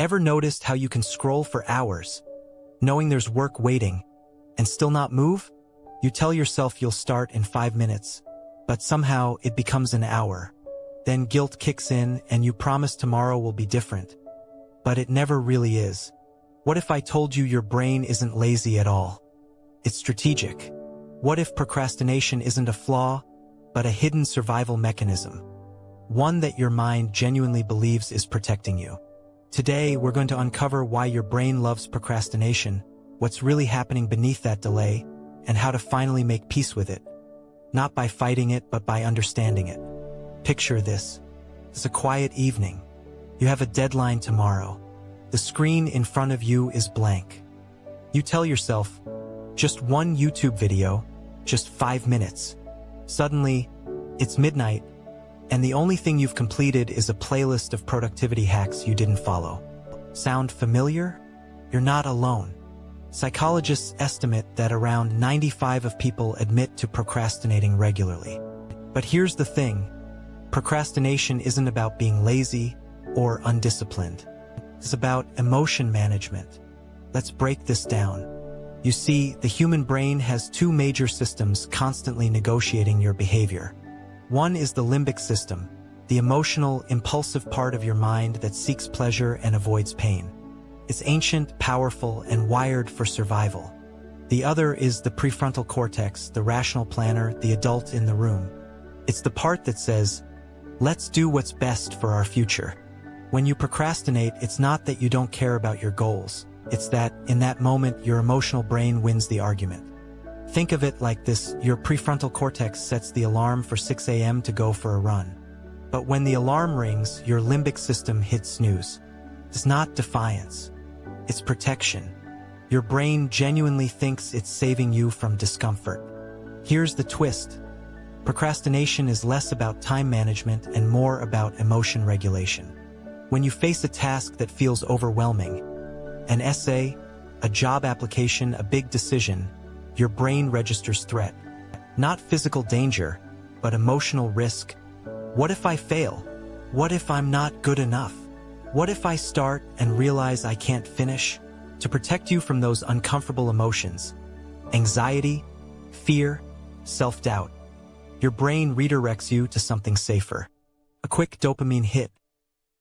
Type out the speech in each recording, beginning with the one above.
Ever noticed how you can scroll for hours, knowing there's work waiting, and still not move? You tell yourself you'll start in 5 minutes, but somehow it becomes an hour. Then guilt kicks in and you promise tomorrow will be different. But it never really is. What if I told you your brain isn't lazy at all? It's strategic. What if procrastination isn't a flaw, but a hidden survival mechanism? One that your mind genuinely believes is protecting you. Today, we're going to uncover why your brain loves procrastination, what's really happening beneath that delay, and how to finally make peace with it. Not by fighting it, but by understanding it. Picture this. It's a quiet evening. You have a deadline tomorrow. The screen in front of you is blank. You tell yourself, just one YouTube video, just 5 minutes. Suddenly, it's midnight, and the only thing you've completed is a playlist of productivity hacks you didn't follow. Sound familiar? You're not alone. Psychologists estimate that around 95% of people admit to procrastinating regularly. But here's the thing. Procrastination isn't about being lazy or undisciplined. It's about emotion management. Let's break this down. You see, the human brain has two major systems constantly negotiating your behavior. One is the limbic system, the emotional, impulsive part of your mind that seeks pleasure and avoids pain. It's ancient, powerful, and wired for survival. The other is the prefrontal cortex, the rational planner, the adult in the room. It's the part that says, let's do what's best for our future. When you procrastinate, it's not that you don't care about your goals. It's that, in that moment, your emotional brain wins the argument. Think of it like this: your prefrontal cortex sets the alarm for 6 a.m. to go for a run. But when the alarm rings, your limbic system hits snooze. It's not defiance. It's protection. Your brain genuinely thinks it's saving you from discomfort. Here's the twist. Procrastination is less about time management and more about emotion regulation. When you face a task that feels overwhelming, an essay, a job application, a big decision, your brain registers threat. Not physical danger, but emotional risk. What if I fail? What if I'm not good enough? What if I start and realize I can't finish? To protect you from those uncomfortable emotions, anxiety, fear, self-doubt, your brain redirects you to something safer. A quick dopamine hit.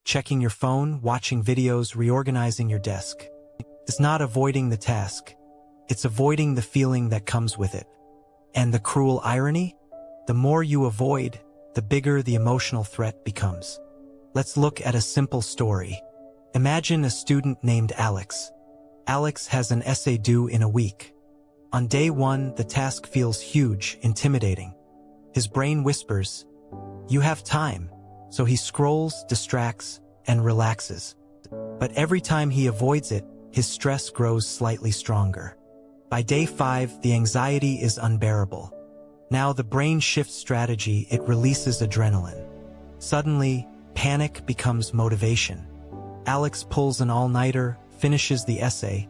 Checking your phone, watching videos, reorganizing your desk. It's not avoiding the task. It's avoiding the feeling that comes with it. And the cruel irony? The more you avoid, the bigger the emotional threat becomes. Let's look at a simple story. Imagine a student named Alex. Alex has an essay due in a week. On day 1, the task feels huge, intimidating. His brain whispers, "You have time." So he scrolls, distracts, and relaxes. But every time he avoids it, his stress grows slightly stronger. By day 5, the anxiety is unbearable. Now the brain shifts strategy, it releases adrenaline. Suddenly, panic becomes motivation. Alex pulls an all-nighter, finishes the essay,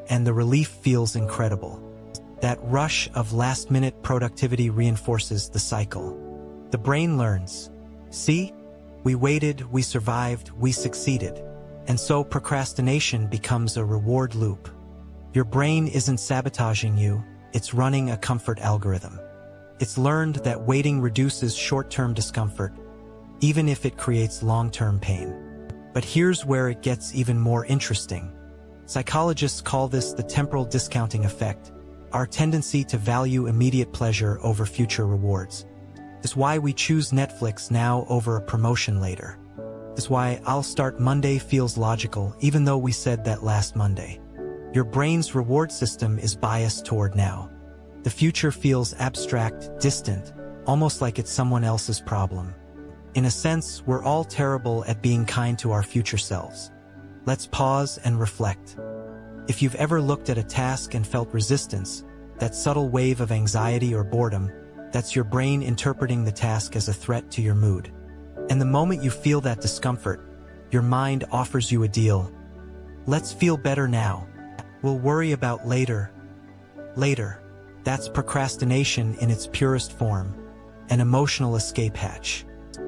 and the relief feels incredible. That rush of last-minute productivity reinforces the cycle. The brain learns, see? We waited, we survived, we succeeded. And so procrastination becomes a reward loop. Your brain isn't sabotaging you, it's running a comfort algorithm. It's learned that waiting reduces short-term discomfort, even if it creates long-term pain. But here's where it gets even more interesting. Psychologists call this the temporal discounting effect, our tendency to value immediate pleasure over future rewards. It's why we choose Netflix now over a promotion later. It's why "I'll start Monday" feels logical, even though we said that last Monday. Your brain's reward system is biased toward now. The future feels abstract, distant, almost like it's someone else's problem. In a sense, we're all terrible at being kind to our future selves. Let's pause and reflect. If you've ever looked at a task and felt resistance, that subtle wave of anxiety or boredom, that's your brain interpreting the task as a threat to your mood. And the moment you feel that discomfort, your mind offers you a deal. Let's feel better now. We'll worry about later. Later. That's procrastination in its purest form, an emotional escape hatch.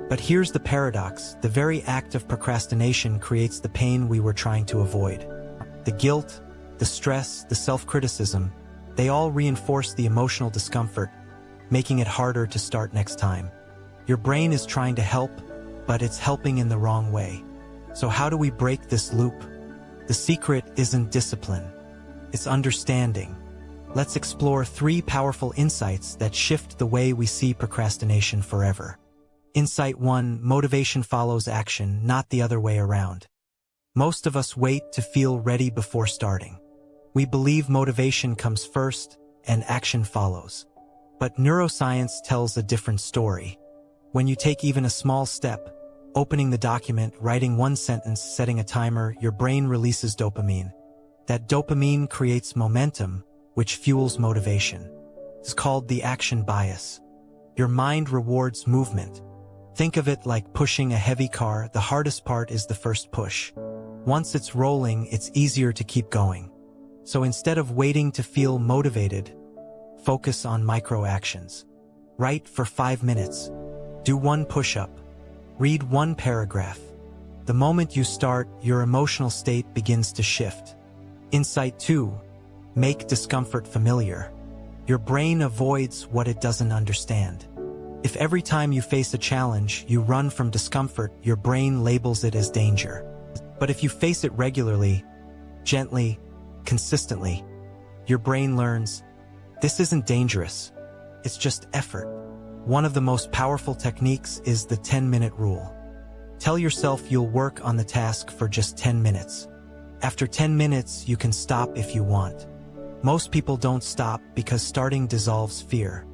But here's the paradox: the very act of procrastination creates the pain we were trying to avoid. The guilt, the stress, the self-criticism, they all reinforce the emotional discomfort, making it harder to start next time. Your brain is trying to help, but it's helping in the wrong way. So how do we break this loop? The secret isn't discipline. It's understanding. Let's explore 3 powerful insights that shift the way we see procrastination forever. Insight 1: motivation follows action, not the other way around. Most of us wait to feel ready before starting. We believe motivation comes first and action follows. But neuroscience tells a different story. When you take even a small step, opening the document, writing one sentence, setting a timer, your brain releases dopamine. That dopamine creates momentum, which fuels motivation. It's called the action bias. Your mind rewards movement. Think of it like pushing a heavy car. The hardest part is the first push. Once it's rolling, it's easier to keep going. So instead of waiting to feel motivated, focus on micro actions. Write for 5 minutes. Do 1 push-up. Read 1 paragraph. The moment you start, your emotional state begins to shift. Insight 2: make discomfort familiar. Your brain avoids what it doesn't understand. If every time you face a challenge, you run from discomfort, your brain labels it as danger. But if you face it regularly, gently, consistently, your brain learns, this isn't dangerous. It's just effort. One of the most powerful techniques is the 10-minute rule. Tell yourself you'll work on the task for just 10 minutes. After 10 minutes, you can stop if you want. Most people don't stop because starting dissolves fear.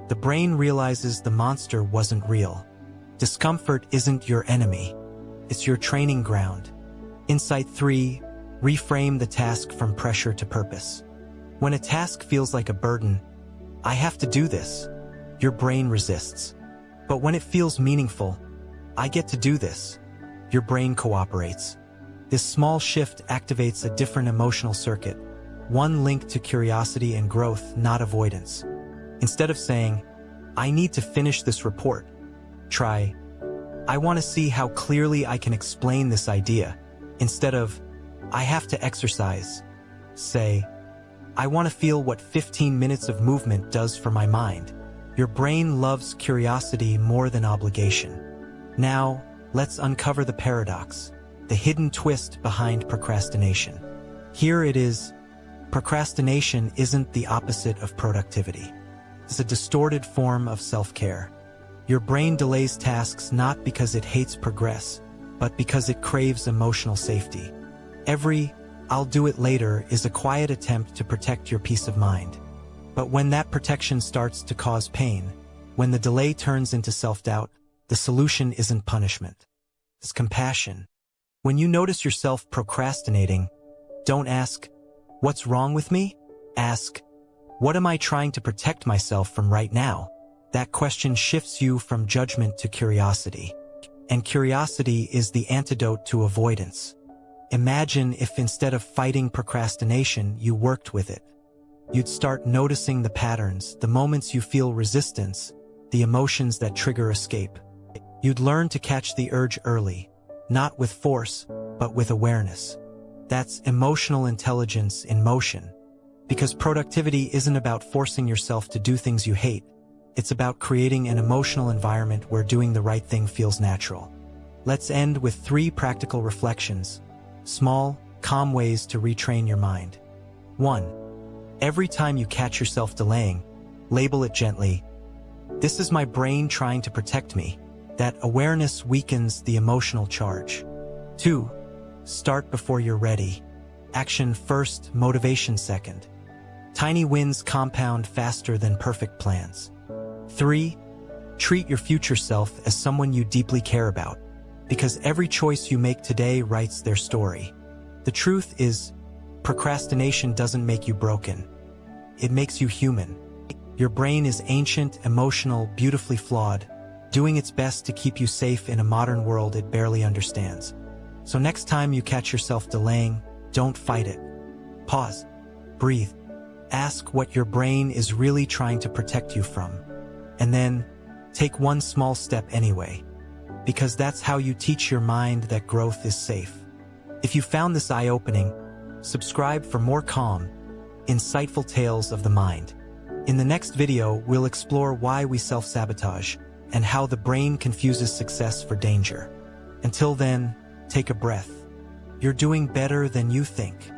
The brain realizes the monster wasn't real. Discomfort isn't your enemy. It's your training ground. Insight 3: reframe the task from pressure to purpose. When a task feels like a burden, I have to do this, your brain resists. But when it feels meaningful, I get to do this, your brain cooperates. This small shift activates a different emotional circuit, one linked to curiosity and growth, not avoidance. Instead of saying, I need to finish this report, try, I want to see how clearly I can explain this idea. Instead of, I have to exercise, say, I want to feel what 15 minutes of movement does for my mind. Your brain loves curiosity more than obligation. Now, let's uncover the paradox, the hidden twist behind procrastination. Here it is: procrastination isn't the opposite of productivity. It's a distorted form of self-care. Your brain delays tasks not because it hates progress, but because it craves emotional safety. Every "I'll do it later" is a quiet attempt to protect your peace of mind. But when that protection starts to cause pain, when the delay turns into self-doubt, the solution isn't punishment. It's compassion. When you notice yourself procrastinating, don't ask, what's wrong with me? Ask, what am I trying to protect myself from right now? That question shifts you from judgment to curiosity. And curiosity is the antidote to avoidance. Imagine if instead of fighting procrastination, you worked with it. You'd start noticing the patterns, the moments you feel resistance, the emotions that trigger escape. You'd learn to catch the urge early, not with force, but with awareness. That's emotional intelligence in motion. Because productivity isn't about forcing yourself to do things you hate. It's about creating an emotional environment where doing the right thing feels natural. Let's end with 3 practical reflections. Small, calm ways to retrain your mind. 1. Every time you catch yourself delaying, label it gently. This is my brain trying to protect me. That awareness weakens the emotional charge. 2. Start before you're ready. Action first, motivation second. Tiny wins compound faster than perfect plans. 3. Treat your future self as someone you deeply care about, because every choice you make today writes their story. The truth is, procrastination doesn't make you broken. It makes you human. Your brain is ancient, emotional, beautifully flawed, doing its best to keep you safe in a modern world it barely understands. So next time you catch yourself delaying, don't fight it. Pause. Breathe. Ask what your brain is really trying to protect you from. And then, take one small step anyway. because that's how you teach your mind that growth is safe. If you found this eye-opening, subscribe for more calm, insightful tales of the mind. In the next video, we'll explore why we self-sabotage and how the brain confuses success for danger. Until then, take a breath. You're doing better than you think.